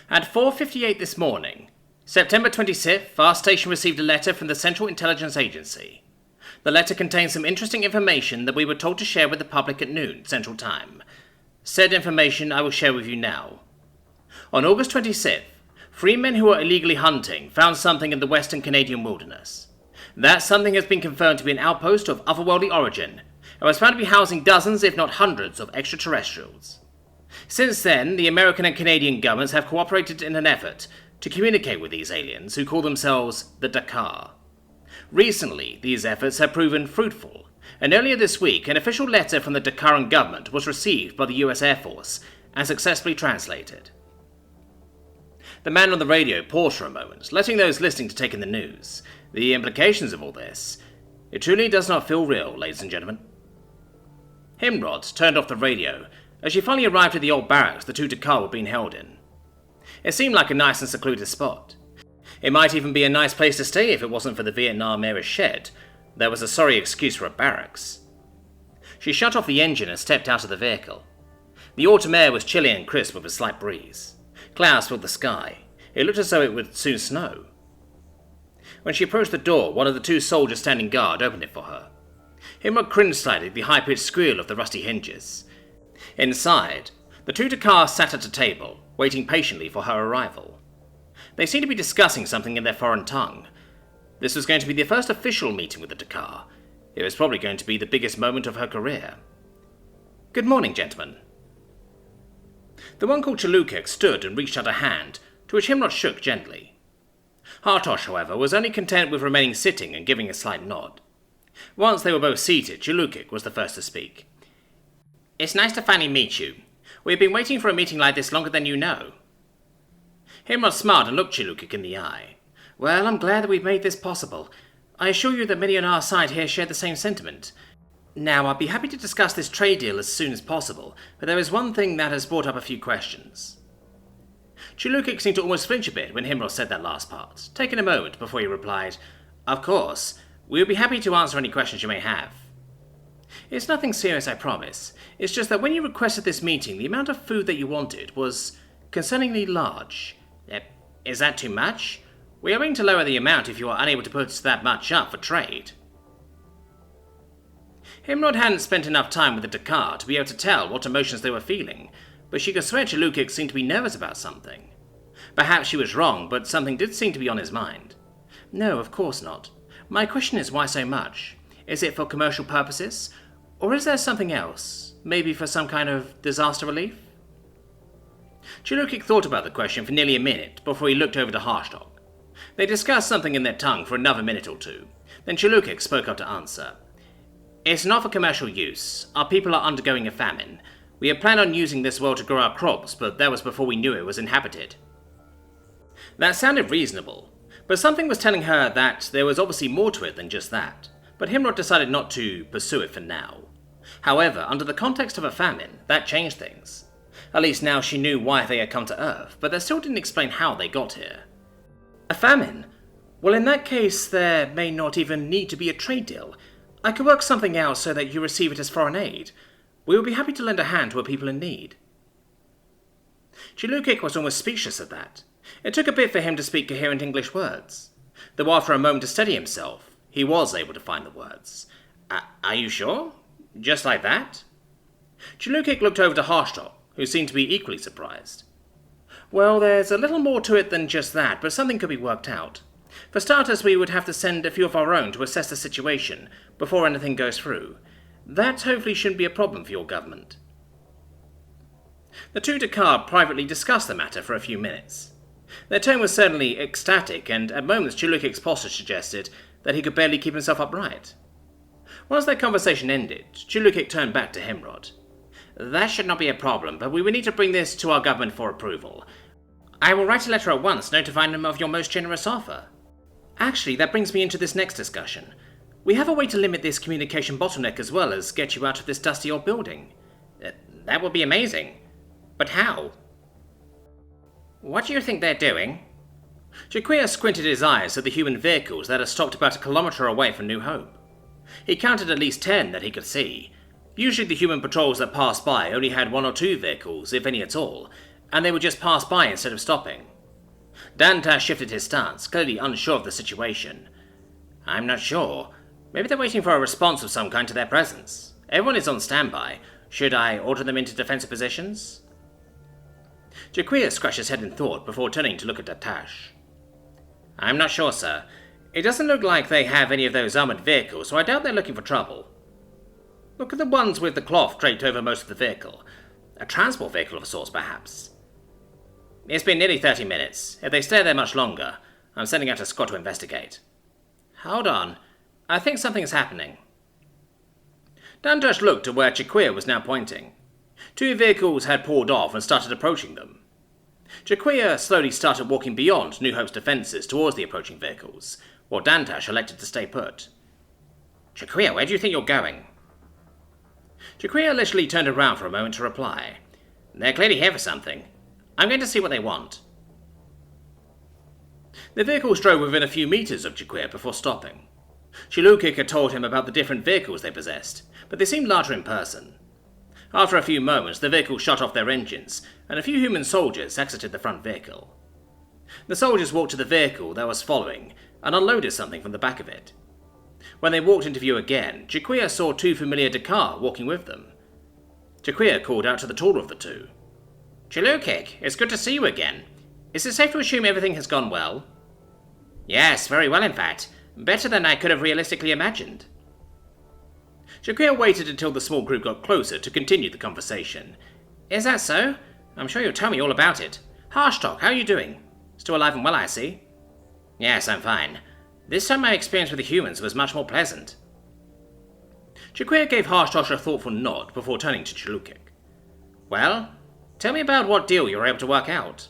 At 4:58 this morning, September 26th, our station received a letter from the Central Intelligence Agency. The letter contains some interesting information that we were told to share with the public at noon, Central Time. Said information I will share with you now. On August 26th, 3 men who were illegally hunting found something in the western Canadian wilderness. That something has been confirmed to be an outpost of otherworldly origin, and was found to be housing dozens, if not hundreds, of extraterrestrials. Since then, the American and Canadian governments have cooperated in an effort to communicate with these aliens, who call themselves the Dakar. Recently, these efforts have proven fruitful, and earlier this week, an official letter from the Dakaran government was received by the US Air Force and successfully translated. The man on the radio paused for a moment, letting those listening to take in the news. The implications of all this. It truly does not feel real, ladies and gentlemen. Himrod turned off the radio. As she finally arrived at the old barracks the two Dakar were being held in. It seemed like a nice and secluded spot. It might even be a nice place to stay if it wasn't for the Vietnam-era shed. There was a sorry excuse for a barracks. She shut off the engine and stepped out of the vehicle. The autumn air was chilly and crisp with a slight breeze. Clouds filled the sky. It looked as though it would soon snow. When she approached the door, one of the two soldiers standing guard opened it for her. Himrod cringed slightly at the high-pitched squeal of the rusty hinges. Inside, the two Dakar sat at a table, waiting patiently for her arrival. They seemed to be discussing something in their foreign tongue. This was going to be their first official meeting with the Dakar. It was probably going to be the biggest moment of her career. "Good morning, gentlemen." The one called Tshirt stood and reached out a hand, to which Himrod shook gently. Hartosh, however, was only content with remaining sitting and giving a slight nod. Once they were both seated, Tshirt was the first to speak. "It's nice to finally meet you. We've been waiting for a meeting like this longer than you know." Himrod smiled and looked Tshirt in the eye. "Well, I'm glad that we've made this possible. I assure you that many on our side here share the same sentiment. Now, I'd be happy to discuss this trade deal as soon as possible, but there is one thing that has brought up a few questions." Tshirt seemed to almost flinch a bit when Himrod said that last part, taking a moment before he replied, "Of course, we would be happy to answer any questions you may have." "It's nothing serious, I promise. It's just that when you requested this meeting, the amount of food that you wanted was concerningly large. Is that too much? We are willing to lower the amount if you are unable to put that much up for trade." Himrod hadn't spent enough time with the Dakar to be able to tell what emotions they were feeling, but she could swear Tshirt seemed to be nervous about something. Perhaps she was wrong, but something did seem to be on his mind. "No, of course not. My question is, why so much? Is it for commercial purposes? Or is there something else? Maybe for some kind of disaster relief?" Tshirt thought about the question for nearly a minute before he looked over to Harstock. They discussed something in their tongue for another minute or two. Then Tshirt spoke up to answer. "It's not for commercial use. Our people are undergoing a famine. We had planned on using this world to grow our crops, but that was before we knew it was inhabited." That sounded reasonable, but something was telling her that there was obviously more to it than just that. But Himrod decided not to pursue it for now. However, under the context of a famine, that changed things. At least now she knew why they had come to Earth, but that still didn't explain how they got here. "A famine? Well, in that case, there may not even need to be a trade deal. I could work something out so that you receive it as foreign aid. We will be happy to lend a hand to a people in need." Tshirt was almost speechless at that. It took a bit for him to speak coherent English words. Though after a moment to steady himself, he was able to find the words. Are you sure? Just like that?" Tshirt looked over to Harstock, who seemed to be equally surprised. "Well, there's a little more to it than just that, but something could be worked out. For starters, we would have to send a few of our own to assess the situation before anything goes through. That hopefully shouldn't be a problem for your government." The two Dakar privately discussed the matter for a few minutes. Their tone was certainly ecstatic, and at moments Tshirt's posture suggested that he could barely keep himself upright. Once their conversation ended, Tshirt turned back to Himrod. "That should not be a problem, but we will need to bring this to our government for approval. I will write a letter at once notifying them of your most generous offer. Actually, that brings me into this next discussion. We have a way to limit this communication bottleneck as well as get you out of this dusty old building." That would be amazing. But how?" "What do you think they're doing?" Jaquia squinted his eyes at the human vehicles that had stopped about a kilometre away from New Hope. He counted at least 10 that he could see. Usually the human patrols that passed by only had 1 or 2 vehicles, if any at all, and they would just pass by instead of stopping. Dantash shifted his stance, clearly unsure of the situation. I'm not sure. Maybe they're waiting for a response of some kind to their presence. Everyone is on standby. Should I order them into defensive positions? Jaquia scratched his head in thought before turning to look at Dantash. I'm not sure, sir. It doesn't look like they have any of those armored vehicles, so I doubt they're looking for trouble. Look at the ones with the cloth draped over most of the vehicle. A transport vehicle of sorts, perhaps. It's been nearly 30 minutes. If they stay there much longer, I'm sending out a squad to investigate. Hold on. I think something's happening. Dantash looked to where Jaquia was now pointing. 2 vehicles had pulled off and started approaching them. Jaquia slowly started walking beyond New Hope's defences towards the approaching vehicles, while Dantash elected to stay put. Jaquia, where do you think you're going? Jaquia literally turned around for a moment to reply. They're clearly here for something. I'm going to see what they want. The vehicles drove within a few meters of Jaquia before stopping. Chilukik had told him about the different vehicles they possessed, but they seemed larger in person. After a few moments, the vehicles shut off their engines, and a few human soldiers exited the front vehicle. The soldiers walked to the vehicle that was following and unloaded something from the back of it. When they walked into view again, Jaquia saw 2 familiar Dakar walking with them. Jaquia called out to the taller of the 2. Chilukik, it's good to see you again. Is it safe to assume everything has gone well? Yes, very well in fact. Better than I could have realistically imagined. Jaquia waited until the small group got closer to continue the conversation. Is that so? I'm sure you'll tell me all about it. Harshtalk, how are you doing? Still alive and well, I see. Yes, I'm fine. This time my experience with the humans was much more pleasant. Jaquia gave Harshtalk a thoughtful nod before turning to Chilukik. Well, tell me about what deal you were able to work out.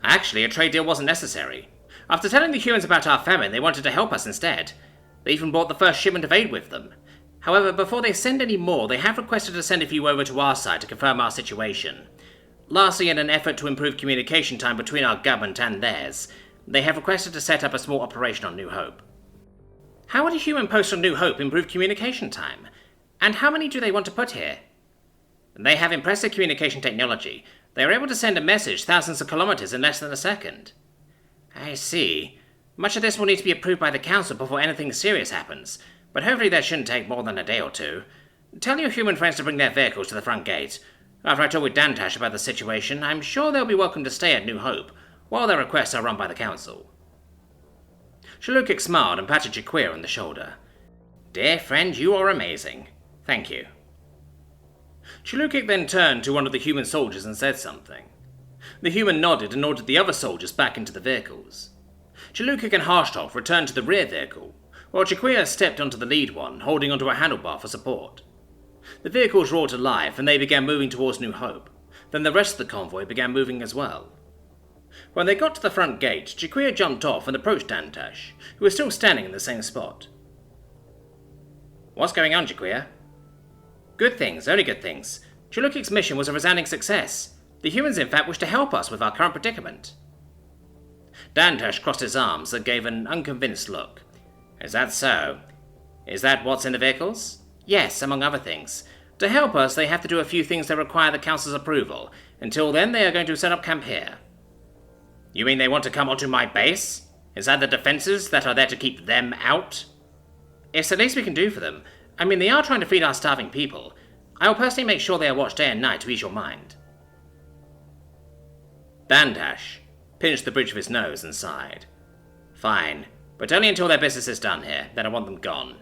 Actually, a trade deal wasn't necessary. After telling the humans about our famine, they wanted to help us instead. They even brought the first shipment of aid with them. However, before they send any more, they have requested to send a few over to our side to confirm our situation. Lastly, in an effort to improve communication time between our government and theirs, they have requested to set up a small operation on New Hope. How would a human post on New Hope improve communication time? And how many do they want to put here? They have impressive communication technology. They are able to send a message thousands of kilometers in less than a second. I see. Much of this will need to be approved by the Council before anything serious happens, but hopefully that shouldn't take more than a day or 2. Tell your human friends to bring their vehicles to the front gate. After I talk with Dantash about the situation, I'm sure they'll be welcome to stay at New Hope, while their requests are run by the Council. Chilukik smiled and patted Jaquia on the shoulder. Dear friend, you are amazing. Thank you. Chilukik then turned to one of the human soldiers and said something. The human nodded and ordered the other soldiers back into the vehicles. Chilukik and Harshtalk returned to the rear vehicle, while Jaquia stepped onto the lead one, holding onto a handlebar for support. The vehicles roared to life and they began moving towards New Hope. Then the rest of the convoy began moving as well. When they got to the front gate, Jaquia jumped off and approached Dantash, who was still standing in the same spot. What's going on, Jaquia? Good things, only good things. Chilukik's mission was a resounding success. The humans, in fact, wish to help us with our current predicament. Dantash crossed his arms and gave an unconvinced look. Is that so? Is that what's in the vehicles? Yes, among other things. To help us, they have to do a few things that require the Council's approval. Until then, they are going to set up camp here. You mean they want to come onto my base? Is that the defences that are there to keep them out? It's the least we can do for them. I mean, they are trying to feed our starving people. I will personally make sure they are watched day and night to ease your mind. Dantash pinched the bridge of his nose and sighed. Fine, but only until their business is done here, then I want them gone.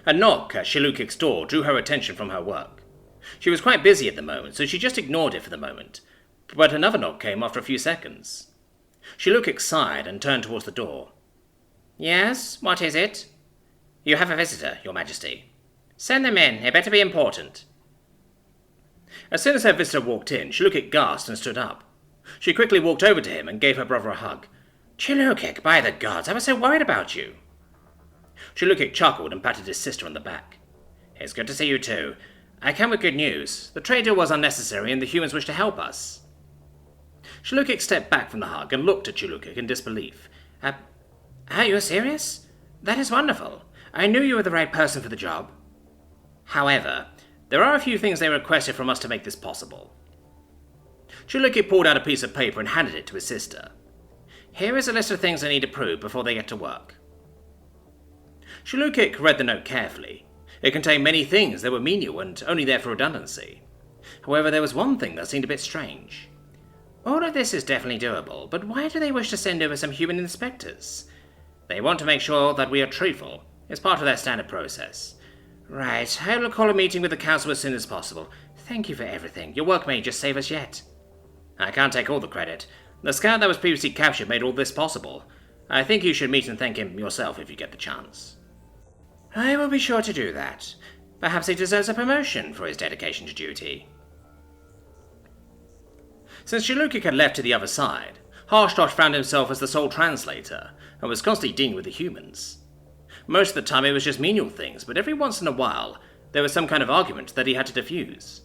A knock at Chilukik's door drew her attention from her work. She was quite busy at the moment, so she just ignored it for the moment, but another knock came after a few seconds. Chilukik sighed and turned towards the door. Yes, what is it? You have a visitor, Your Majesty. Send them in, it better be important. As soon as her visitor walked in, Chilukik gasped and stood up. She quickly walked over to him and gave her brother a hug. Chilukik, by the gods, I was so worried about you. Chilukik chuckled and patted his sister on the back. It's good to see you too. I come with good news. The trade deal was unnecessary and the humans wish to help us. Chilukik stepped back from the hug and looked at Chilukik in disbelief. Are you serious? That is wonderful. I knew you were the right person for the job. However, There are a few things they requested from us to make this possible. Tshirt pulled out a piece of paper and handed it to his sister. Here is a list of things they need approved before they get to work. Tshirt read the note carefully. It contained many things that were menial and only there for redundancy. However, there was one thing that seemed a bit strange. All of this is definitely doable, but why do they wish to send over some human inspectors? They want to make sure that we are truthful. It's part of their standard process. Right, I will call a meeting with the council as soon as possible. Thank you for everything. Your work may just save us yet. I can't take all the credit. The scout that was previously captured made all this possible. I think you should meet and thank him yourself if you get the chance. I will be sure to do that. Perhaps he deserves a promotion for his dedication to duty. Since Tshirt had left to the other side, Harshdorf found himself as the sole translator, and was constantly dealing with the humans. Most of the time it was just menial things, but every once in a while, there was some kind of argument that he had to defuse.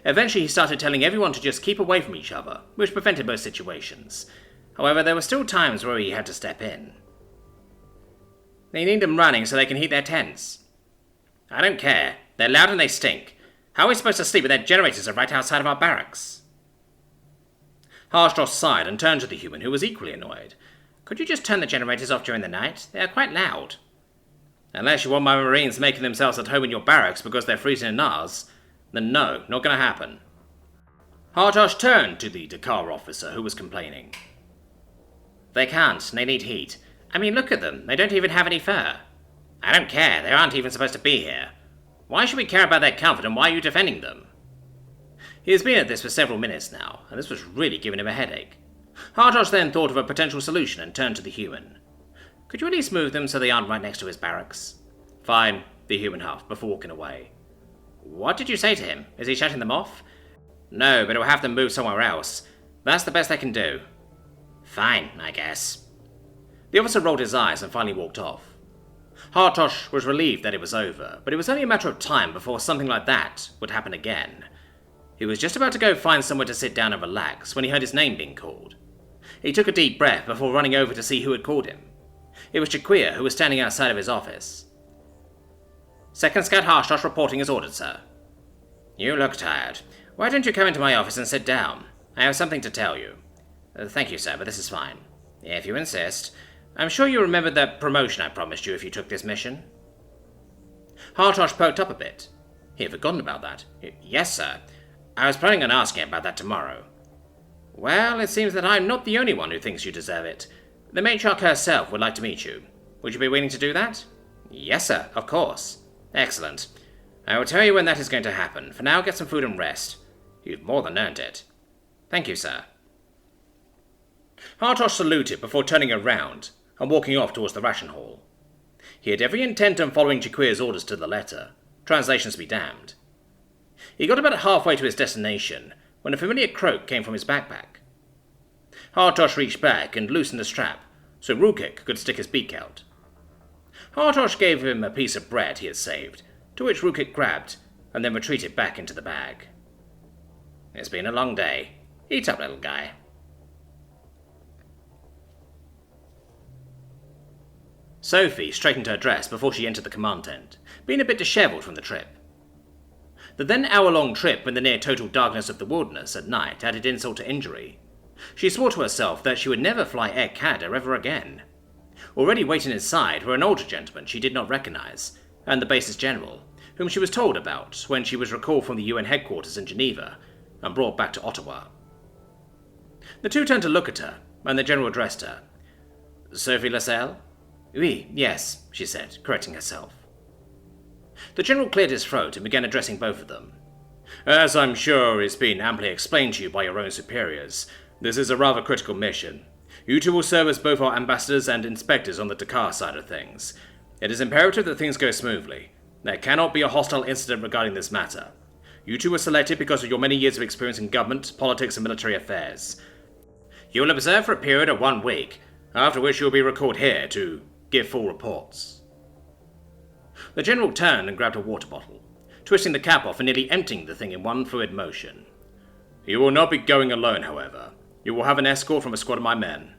Eventually he started telling everyone to just keep away from each other, which prevented most situations. However, there were still times where he had to step in. They need them running so they can heat their tents. I don't care. They're loud and they stink. How are we supposed to sleep when their generators are right outside of our barracks? Harshdorf sighed and turned to the human, who was equally annoyed. Could you just turn the generators off during the night? They are quite loud. Unless you want my Marines making themselves at home in your barracks because they're freezing in ours, then no, not gonna happen. Harshdorf turned to the Dakar officer, who was complaining. They can't, they need heat. I mean, look at them, they don't even have any fur. I don't care, they aren't even supposed to be here. Why should we care about their comfort and why are you defending them? He has been at this for several minutes now, and this was really giving him a headache. Harshdorf then thought of a potential solution and turned to the human. Could you at least move them so they aren't right next to his barracks? Fine, the human huffed before walking away. What did you say to him? Is he shutting them off? No, but he'll have them move somewhere else. That's the best they can do. Fine, I guess. The officer rolled his eyes and finally walked off. Harshdorf was relieved that it was over, but it was only a matter of time before something like that would happen again. He was just about to go find somewhere to sit down and relax when he heard his name being called. He took a deep breath before running over to see who had called him. It was Chiquia, who was standing outside of his office. Second Scout Harshdorf reporting as ordered, sir. You look tired. Why don't you come into my office and sit down? I have something to tell you. Thank you, sir, but this is fine. If you insist. I'm sure you remember that promotion I promised you if you took this mission. Harshdorf perked up a bit. He had forgotten about that. Yes, sir. I was planning on asking about that tomorrow. Well, it seems that I'm not the only one who thinks you deserve it. The matriarch herself would like to meet you. Would you be willing to do that? Yes, sir, of course. Excellent. I will tell you when that is going to happen. For now, get some food and rest. You've more than earned it. Thank you, sir. Harshdorf saluted before turning around and walking off towards the ration hall. He had every intent on following Chiquia's orders to the letter. Translations be damned. He got about halfway to his destination when a familiar croak came from his backpack. Harshdorf reached back and loosened the strap so Rukik could stick his beak out. Harshdorf gave him a piece of bread he had saved, to which Rukik grabbed and then retreated back into the bag. It's been a long day. Eat up, little guy. Sophie straightened her dress before she entered the command tent, being a bit dishevelled from the trip. The then hour-long trip in the near-total darkness of the wilderness at night added insult to injury. She swore to herself that she would never fly Air Canada ever again. Already waiting inside were an older gentleman she did not recognise, and the base's general, whom she was told about when she was recalled from the UN headquarters in Geneva and brought back to Ottawa. The two turned to look at her, and the general addressed her. Sophie Lassalle? Oui, yes, she said, correcting herself. The general cleared his throat and began addressing both of them. As I'm sure has been amply explained to you by your own superiors, this is a rather critical mission. You two will serve as both our ambassadors and inspectors on the Dakar side of things. It is imperative that things go smoothly. There cannot be a hostile incident regarding this matter. You two were selected because of your many years of experience in government, politics, and military affairs. You will observe for a period of 1 week, after which you will be recalled here to give full reports. The general turned and grabbed a water bottle, twisting the cap off and nearly emptying the thing in one fluid motion. You will not be going alone, however. You will have an escort from a squad of my men.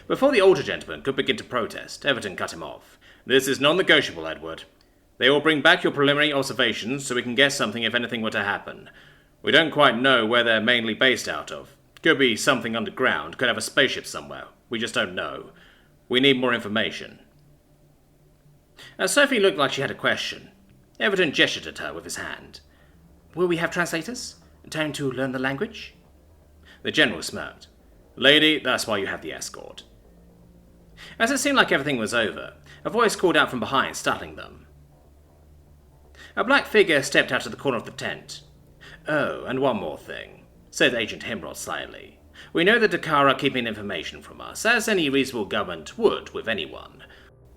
Before the older gentleman could begin to protest, Everton cut him off. This is non-negotiable, Edward. They will bring back your preliminary observations so we can guess something if anything were to happen. We don't quite know where they're mainly based out of. Could be something underground, could have a spaceship somewhere. We just don't know. We need more information." As Sophie looked like she had a question, Everton gestured at her with his hand. "Will we have translators? Time to learn the language?" The general smirked. "Lady, that's why you have the escort." As it seemed like everything was over, a voice called out from behind, startling them. A black figure stepped out of the corner of the tent. "Oh, and one more thing," said Agent Himrod slyly. "We know the Dakar are keeping information from us, as any reasonable government would with anyone.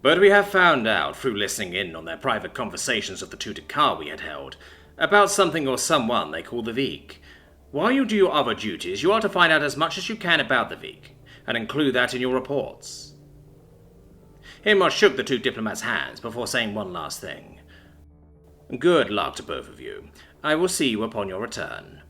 But we have found out, through listening in on their private conversations of the two Dakar we had held, about something or someone they call the Veek. While you do your other duties, you are to find out as much as you can about the Veek, and include that in your reports." Himrod shook the two diplomats' hands before saying one last thing. "Good luck to both of you. I will see you upon your return."